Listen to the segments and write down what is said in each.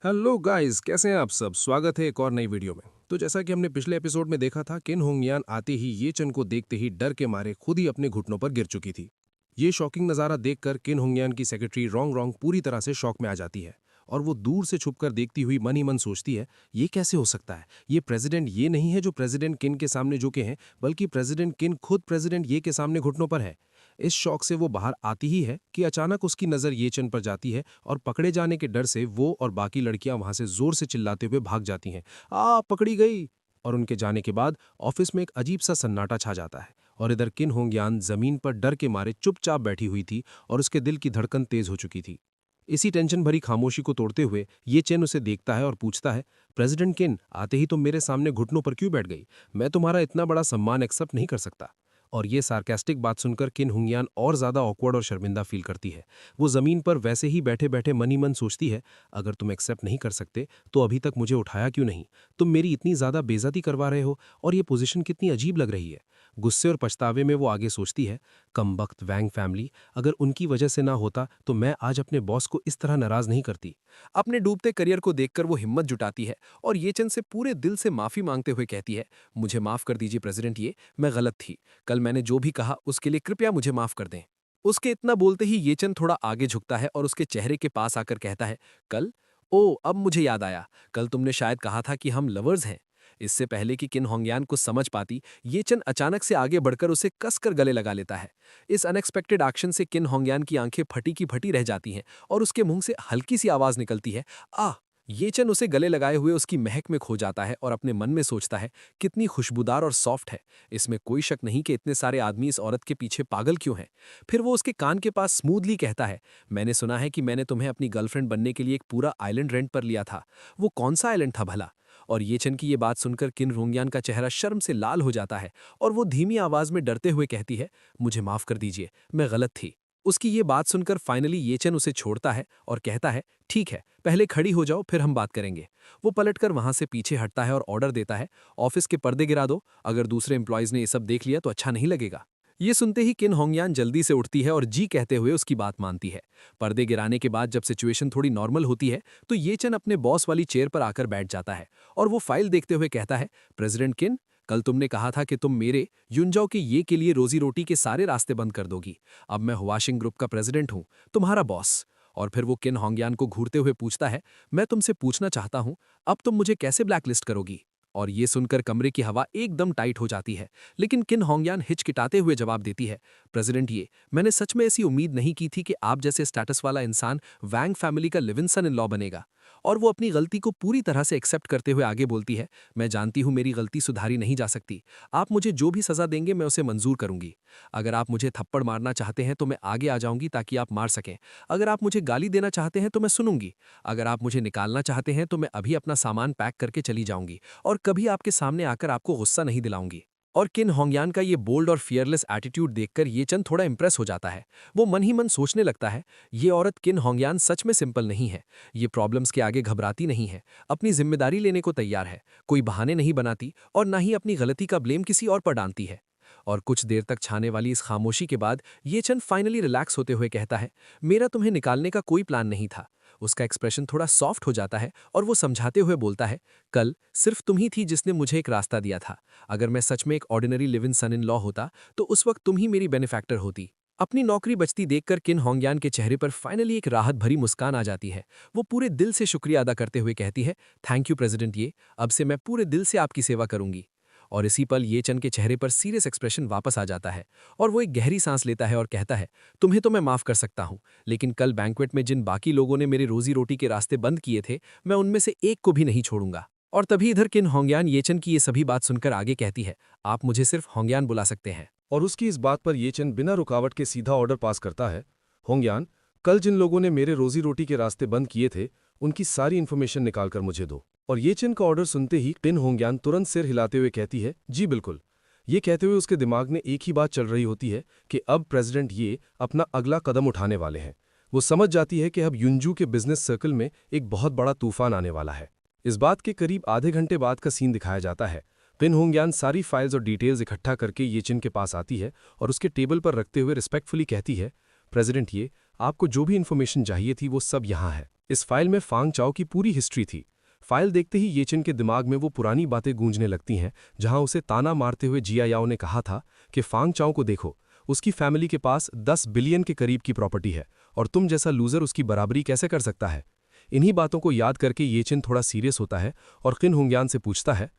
Hello guys, कैसे हैं आप सब। स्वागत है एक और नई वीडियो में। तो जैसा कि हमने पिछले एपिसोड में देखा था, किन होंगयान आते ही ये चन को देखते ही डर के मारे खुद ही अपने घुटनों पर गिर चुकी थी। ये शॉकिंग नज़ारा देखकर किन होंगयान की सेक्रेटरी रोंग रोंग पूरी तरह से शॉक में आ जाती है और वो दूर से छुपकर देखती हुई मन ही मन सोचती है, ये कैसे हो सकता है। ये प्रेसिडेंट ये नहीं है जो प्रेसिडेंट किन के सामने झुके हैं, बल्कि प्रेसिडेंट किन खुद प्रेसिडेंट ये के सामने घुटनों पर है। इस शौक से वो बाहर आती ही है कि अचानक उसकी नज़र येचन पर जाती है और पकड़े जाने के डर से वो और बाकी लड़कियां वहां से जोर से चिल्लाते हुए भाग जाती हैं। पकड़ी गई। और उनके जाने के बाद ऑफिस में एक अजीब सा सन्नाटा छा जाता है और इधर किन होंगयान जमीन पर डर के मारे चुपचाप बैठी हुई थी और उसके दिल की धड़कन तेज हो चुकी थी। इसी टेंशन भरी खामोशी को तोड़ते हुए ये चेन उसे देखता है और पूछता है, प्रेसिडेंट किन, आते ही तुम मेरे सामने घुटनों पर क्यों बैठ गई? मैं तुम्हारा इतना बड़ा सम्मान एक्सेप्ट नहीं कर सकता। और ये सार्केस्टिक बात सुनकर किन हुंगयान और ज्यादा ऑकवर्ड और शर्मिंदा फील करती है। वो जमीन पर वैसे ही बैठे बैठे मन ही मन सोचती है, अगर तुम एक्सेप्ट नहीं कर सकते तो अभी तक मुझे उठाया क्यों नहीं? तुम मेरी इतनी ज्यादा बेइज्जती करवा रहे हो और ये पोजीशन कितनी अजीब लग रही है। गुस्से और पछतावे में वो आगे सोचती है, कमबख्त वैंग फैमिली, अगर उनकी वजह से ना होता तो मैं आज अपने बॉस को इस तरह नाराज नहीं करती। अपने डूबते करियर को देखकर वो हिम्मत जुटाती है और येचन से पूरे दिल से माफी मांगते हुए कहती है, मुझे माफ कर दीजिए प्रेसिडेंट, ये मैं गलत थी। कल मैंने जो भी कहा उसके लिए कृपया मुझे माफ कर दें। उसके इतना बोलते ही येचन थोड़ा आगे झुकता है और उसके चेहरे के पास आकर कहता है, कल? ओ, अब मुझे याद आया, कल तुमने शायद कहा था कि हम लवर्स हैं। इससे पहले कि किन होंगयान को समझ पाती, येचन अचानक से आगे बढ़कर उसे कसकर गले लगा लेता है। इस अनएक्सपेक्टेड एक्शन से किन होंगयान की आंखें फटी की फटी रह जाती हैं और उसके मुंह से हल्की सी आवाज निकलती है, आ। येचन उसे गले लगाए हुए उसकी महक में खो जाता है और अपने मन में सोचता है, कितनी खुशबूदार और सॉफ्ट है। इसमें कोई शक नहीं कि इतने सारे आदमी इस औरत के पीछे पागल क्यों हैं। फिर वो उसके कान के पास स्मूथली कहता है, मैंने सुना है कि मैंने तुम्हें अपनी गर्लफ्रेंड बनने के लिए एक पूरा आइलैंड रेंट पर लिया था। वो कौन सा आइलैंड था भला? और येचन की ये बात सुनकर किन रोंगयान का चेहरा शर्म से लाल हो जाता है और वो धीमी आवाज में डरते हुए कहती है, मुझे माफ कर दीजिए, मैं गलत थी। उसकी ये बात सुनकर फाइनली येचन उसे छोड़ता है और कहता है, ठीक है, पहले खड़ी हो जाओ, फिर हम बात करेंगे। वो पलटकर वहां से पीछे हटता है और ऑर्डर देता है, ऑफिस के पर्दे गिरा दो, अगर दूसरे एम्प्लॉयज ने ये सब देख लिया तो अच्छा नहीं लगेगा। ये सुनते ही किन होंगयान जल्दी से उठती है और जी कहते हुए उसकी बात मानती है। पर्दे गिराने के बाद जब सिचुएशन थोड़ी नॉर्मल होती है तो येचन अपने बॉस वाली चेयर पर आकर बैठ जाता है और वो फाइल देखते हुए कहता है, प्रेसिडेंट किन, कल तुमने कहा था कि तुम मेरे युनजाओ के ये के लिए रोजी रोटी के सारे रास्ते बंद कर दोगी। अब मैं हुआशिंग ग्रुप का प्रेसिडेंट हूं, तुम्हारा बॉस। और फिर वो किन होंगयान को घूरते हुए पूछता है, मैं तुमसे पूछना चाहता हूं, अब तुम मुझे कैसे ब्लैकलिस्ट करोगी? और ये सुनकर कमरे की हवा एकदम टाइट हो जाती है। लेकिन किन होंगयान हिचकिटाते हुए जवाब देती है, प्रेसिडेंट, ये मैंने सच में ऐसी उम्मीद नहीं की थी कि आप जैसे स्टेटस वाला इंसान वैंग फैमिली का live in son in law बनेगा। और वो अपनी गलती को पूरी तरह से एक्सेप्ट करते हुए आगे बोलती है, मैं जानती हूं मेरी गलती सुधारी नहीं जा सकती। आप मुझे जो भी सजा देंगे मैं उसे मंजूर करूंगी। अगर आप मुझे थप्पड़ मारना चाहते हैं तो मैं आगे आ जाऊंगी ताकि आप मार सकें। अगर आप मुझे गाली देना चाहते हैं तो मैं सुनूंगी। अगर आप मुझे निकालना चाहते हैं तो मैं अभी अपना सामान पैक करके चली जाऊंगी और कभी आपके सामने आकर आपको गुस्सा नहीं दिलाऊंगी। और किन होंगयान का ये बोल्ड और फियरलेस एटीट्यूड देखकर ये चंद थोड़ा इंप्रेस हो जाता है। वो मन ही मन सोचने लगता है, ये औरत किन होंगयान सच में सिंपल नहीं है। ये प्रॉब्लम्स के आगे घबराती नहीं है, अपनी जिम्मेदारी लेने को तैयार है, कोई बहाने नहीं बनाती और ना ही अपनी गलती का ब्लेम किसी और पर डालती है। और कुछ देर तक छाने वाली इस खामोशी के बाद ये चंद फाइनली रिलैक्स होते हुए कहता है, मेरा तुम्हें निकालने का कोई प्लान नहीं था। उसका एक्सप्रेशन थोड़ा सॉफ्ट हो जाता है और वो समझाते हुए बोलता है, कल सिर्फ तुम ही थी जिसने मुझे एक रास्ता दिया था। अगर मैं सच में एक ordinary live in son in law होता तो उस वक्त तुम ही मेरी बेनिफैक्टर होती। अपनी नौकरी बचती देखकर किन होंगयान के चेहरे पर फाइनली एक राहत भरी मुस्कान आ जाती है। वो पूरे दिल से शुक्रिया अदा करते हुए कहती है, थैंक यू प्रेसिडेंट, ये अब से मैं पूरे दिल से आपकी सेवा करूंगी। और इसी पल ये चन के चेहरे पर सीरियस एक्सप्रेशन वापस आ जाता है और वो एक गहरी सांस लेता है और कहता है, तुम्हें तो मैं माफ कर सकता हूं, लेकिन कल बैंक्वेट में जिन बाकी लोगों ने मेरे रोजी रोटी के रास्ते बंद किए थे, मैं उनमें से एक को भी नहीं छोड़ूंगा। और तभी इधर किन होंगयान येचन की ये सभी बात सुनकर आगे कहती है, आप मुझे सिर्फ होंगयान बुला सकते हैं। और उसकी इस बात पर येचन बिना रुकावट के सीधा ऑर्डर पास करता है, होंगयान, कल जिन लोगों ने मेरे रोजी रोटी के रास्ते बंद किए थे उनकी सारी इन्फॉर्मेशन निकालकर मुझे दो। और येचन का ऑर्डर सुनते ही किन होंगयान तुरंत सिर हिलाते हुए कहती है, जी बिल्कुल। ये कहते हुए उसके दिमाग में एक ही बात चल रही होती है कि अब प्रेसिडेंट ये अपना अगला कदम उठाने वाले हैं। वो समझ जाती है कि अब युनजू के बिजनेस सर्कल में एक बहुत बड़ा तूफान आने वाला है। इस बात के करीब आधे घंटे बाद का सीन दिखाया जाता है। किन होंगयान सारी फाइल्स और डिटेल्स इकट्ठा करके येचिन के पास आती है और उसके टेबल पर रखते हुए रिस्पेक्टफुली कहती है, प्रेसिडेंट, ये आपको जो भी इन्फॉर्मेशन चाहिए थी वो सब यहाँ है। इस फाइल में फांग चाओ की पूरी हिस्ट्री थी। फाइल देखते ही ये चिन के दिमाग में वो पुरानी बातें गूंजने लगती हैं जहां उसे ताना मारते हुए जिया याओ ने कहा था कि फांग चाओ को देखो, उसकी फैमिली के पास 10 बिलियन के करीब की प्रॉपर्टी है और तुम जैसा लूजर उसकी बराबरी कैसे कर सकता है। इन्हीं बातों को याद करके ये चिन थोड़ा सीरियस होता है और किन होंग्यान से पूछता है,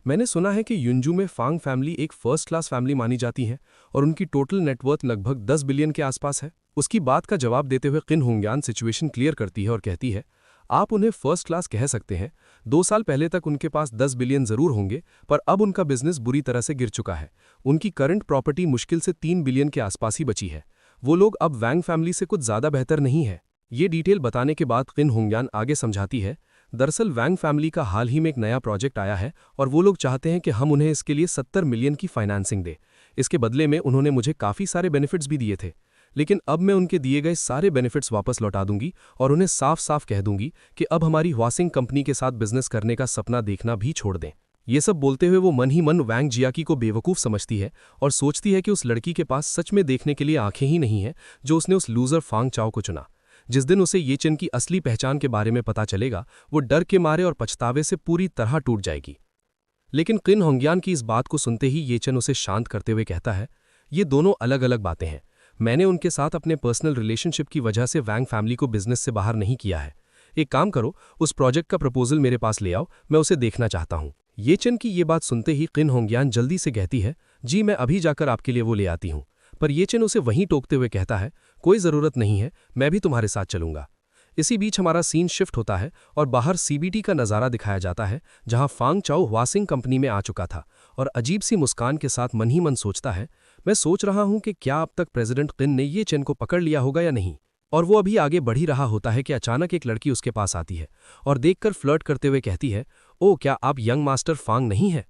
मैंने सुना है कि युंजू में फांग फैमिली एक फर्स्ट क्लास फैमिली मानी जाती है और उनकी टोटल नेटवर्थ लगभग 10 बिलियन के आसपास है। उसकी बात का जवाब देते हुए किन होंग्यान सिचुएशन क्लियर करती है और कहती है, आप उन्हें फर्स्ट क्लास कह सकते हैं। 2 साल पहले तक उनके पास 10 बिलियन जरूर होंगे, पर अब उनका बिजनेस बुरी तरह से गिर चुका है। उनकी करंट प्रॉपर्टी मुश्किल से 3 बिलियन के आसपास ही बची है। वो लोग अब वैंग फैमिली से कुछ ज्यादा बेहतर नहीं है। ये डिटेल बताने के बाद किन होंग्यान आगे समझाती है, दरअसल वैंग फैमिली का हाल ही में एक नया प्रोजेक्ट आया है और वो लोग चाहते हैं कि हम उन्हें इसके लिए 70 मिलियन की फाइनेंसिंग दें। इसके बदले में उन्होंने मुझे काफ़ी सारे बेनिफिट्स भी दिए थे, लेकिन अब मैं उनके दिए गए सारे बेनिफिट्स वापस लौटा दूंगी और उन्हें साफ साफ कह दूंगी कि अब हमारी ह्वासिंग कंपनी के साथ बिजनेस करने का सपना देखना भी छोड़ दें। ये सब बोलते हुए वो मन ही मन वैंग जियाकी को बेवकूफ़ समझती है और सोचती है कि उस लड़की के पास सच में देखने के लिए आंखें ही नहीं हैं जो उसने उस लूजर फांग चाओ को चुना। जिस दिन उसे ये चिन की असली पहचान के बारे में पता चलेगा, वो डर के मारे और पछतावे से पूरी तरह टूट जाएगी। लेकिन किन होंग्यान की इस बात को सुनते ही ये चिन उसे शांत करते हुए कहता है, ये दोनों अलग अलग बातें हैं। मैंने उनके साथ अपने पर्सनल रिलेशनशिप की वजह से वैंग फैमिली को बिजनेस से बाहर नहीं किया है। एक काम करो, उस प्रोजेक्ट का प्रपोजल मेरे पास ले आओ, मैं उसे देखना चाहता हूँ। ये चिन की ये बात सुनते ही किन होंग्यान जल्दी से कहती है, जी मैं अभी जाकर आपके लिए वो ले आती हूँ। पर ये चिन उसे वहीं टोकते हुए कहता है, कोई ज़रूरत नहीं है, मैं भी तुम्हारे साथ चलूंगा। इसी बीच हमारा सीन शिफ्ट होता है और बाहर सीबीटी का नज़ारा दिखाया जाता है जहां फांग चाओ ह्वासिंग कंपनी में आ चुका था और अजीब सी मुस्कान के साथ मन ही मन सोचता है, मैं सोच रहा हूं कि क्या अब तक प्रेसिडेंट किन ने ये चिन को पकड़ लिया होगा या नहीं। और वो अभी आगे बढ़ ही रहा होता है कि अचानक एक लड़की उसके पास आती है और देखकर फ्लर्ट करते हुए कहती है, ओ क्या आप यंग मास्टर फांग नहीं है।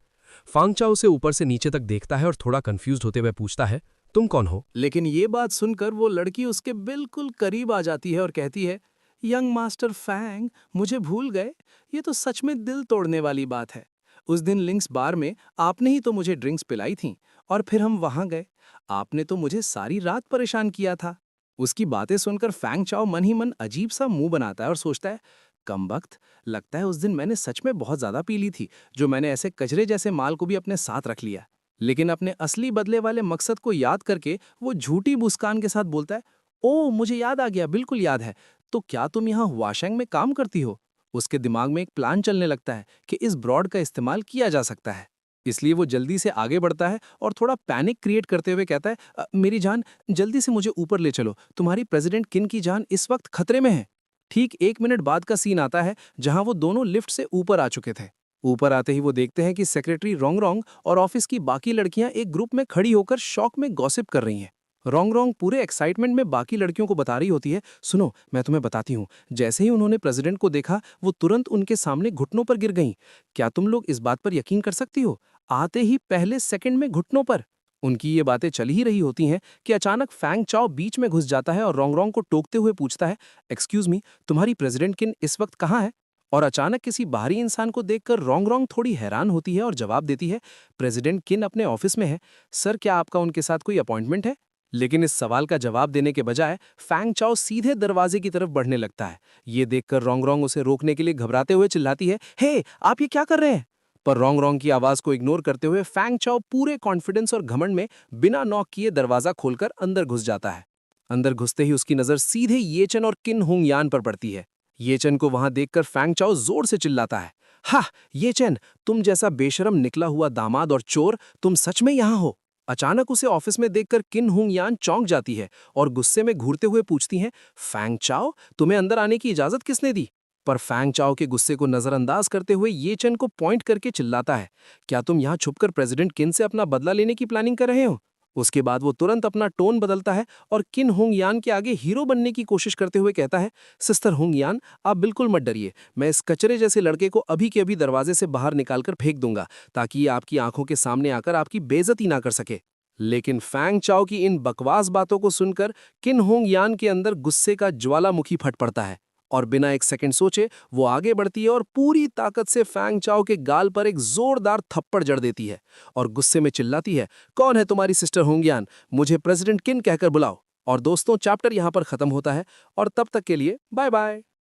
फांग चाओ उसे ऊपर से नीचे तक देखता है और थोड़ा कंफ्यूज्ड होते हुए पूछता है, तुम कौन हो। लेकिन ये बात सुनकर वो लड़की उसके बिल्कुल करीब आ जाती है और कहती है, यंग मास्टर फैंग, मुझे भूल गए? ये तो सच में दिल तोड़ने वाली बात है। उस दिन लिंक्स बार में आपने ही तो मुझे ड्रिंक्स पिलाई थीं और फिर हम वहां गए। आपने तो मुझे सारी रात परेशान किया था। उसकी बातें सुनकर फैंग चाओ मन ही मन अजीब सा मुंह बनाता है और सोचता है, कमबख्त, लगता है उस दिन मैंने सच में बहुत ज्यादा पी ली थी, जो मैंने ऐसे कचरे जैसे माल को भी अपने साथ रख लिया। लेकिन अपने असली बदले वाले मकसद को याद करके वो झूठी मुस्कान के साथ बोलता है, ओह मुझे याद आ गया, बिल्कुल याद है। तो क्या तुम यहाँ हुआशेंग में काम करती हो? उसके दिमाग में एक प्लान चलने लगता है कि इस ब्रॉड का इस्तेमाल किया जा सकता है। इसलिए वो जल्दी से आगे बढ़ता है और थोड़ा पैनिक क्रिएट करते हुए कहता है, मेरी जान, जल्दी से मुझे ऊपर ले चलो, तुम्हारी प्रेसिडेंट किन की जान इस वक्त खतरे में है। ठीक 1 मिनट बाद का सीन आता है जहां वो दोनों लिफ्ट से ऊपर आ चुके थे। ऊपर आते ही वो देखते हैं कि सेक्रेटरी रोंग रोंग और ऑफिस की बाकी लड़कियां एक ग्रुप में खड़ी होकर शॉक में गॉसिप कर रही हैं। रोंग रोंग पूरे एक्साइटमेंट में बाकी लड़कियों को बता रही होती है, सुनो मैं तुम्हें बताती हूँ। जैसे ही उन्होंने प्रेसिडेंट को देखा वो तुरंत उनके सामने घुटनों पर गिर गईं। क्या तुम लोग इस बात पर यकीन कर सकती हो? आते ही पहले सेकंड में घुटनों पर। उनकी ये बातें चल ही रही होती हैं कि अचानक फैंग चाओ बीच में घुस जाता है और रोंग रोंग को टोकते हुए पूछता है, एक्सक्यूज मी, तुम्हारी प्रेसिडेंट किन इस वक्त कहाँ है? और अचानक किसी बाहरी इंसान को देखकर रोंग रोंग थोड़ी हैरान होती है और जवाब देती है, प्रेसिडेंट किन अपने ऑफिस में है। सर क्या आपका उनके साथ कोई अपॉइंटमेंट है? लेकिन इस सवाल का जवाब देने के बजाय फैंग चाओ सीधे दरवाजे की तरफ बढ़ने लगता है। ये देखकर रोंग रोंग उसे रोकने के लिए घबराते हुए चिल्लाती है, हे आप ये क्या कर रहे हैं? पर रोंग रोंग की आवाज को इग्नोर करते हुए फैंग चाओ पूरे कॉन्फिडेंस और घमंड में बिना नॉक किए दरवाजा खोलकर अंदर घुस जाता है। अंदर घुसते ही उसकी नजर सीधे ये चन और किन होंग यान पर पड़ती है। ये चन को वहां देखकर फैंग चाओ जोर से चिल्लाता है, हा ये चन, तुम जैसा बेशरम निकला हुआ दामाद और चोर, तुम सच में यहाँ हो? अचानक उसे ऑफिस में देखकर किन हुंग यान चौंक जाती है और गुस्से में घूरते हुए पूछती हैं, फैंग चाओ, तुम्हें अंदर आने की इजाजत किसने दी? पर फैंग चाओ के गुस्से को नजरअंदाज करते हुए ये चन को पॉइंट करके चिल्लाता है, क्या तुम यहाँ छुपकर प्रेसिडेंट किन से अपना बदला लेने की प्लानिंग कर रहे हो? उसके बाद वो तुरंत अपना टोन बदलता है और किन होंग यान के आगे हीरो बनने की कोशिश करते हुए कहता है, सिस्टर होंग यान, आप बिल्कुल मत डरिए, मैं इस कचरे जैसे लड़के को अभी के अभी दरवाजे से बाहर निकालकर फेंक दूंगा ताकि ये आपकी आंखों के सामने आकर आपकी बेइज्जती ना कर सके। लेकिन फैंग चाओ की इन बकवास बातों को सुनकर किन होंग यान के अंदर गुस्से का ज्वालामुखी फट पड़ता है और बिना एक सेकंड सोचे वो आगे बढ़ती है और पूरी ताकत से फैंग चाओ के गाल पर एक जोरदार थप्पड़ जड़ देती है और गुस्से में चिल्लाती है, कौन है तुम्हारी सिस्टर होंग यान? मुझे प्रेसिडेंट किन कहकर बुलाओ। और दोस्तों, चैप्टर यहाँ पर खत्म होता है और तब तक के लिए बाय बाय।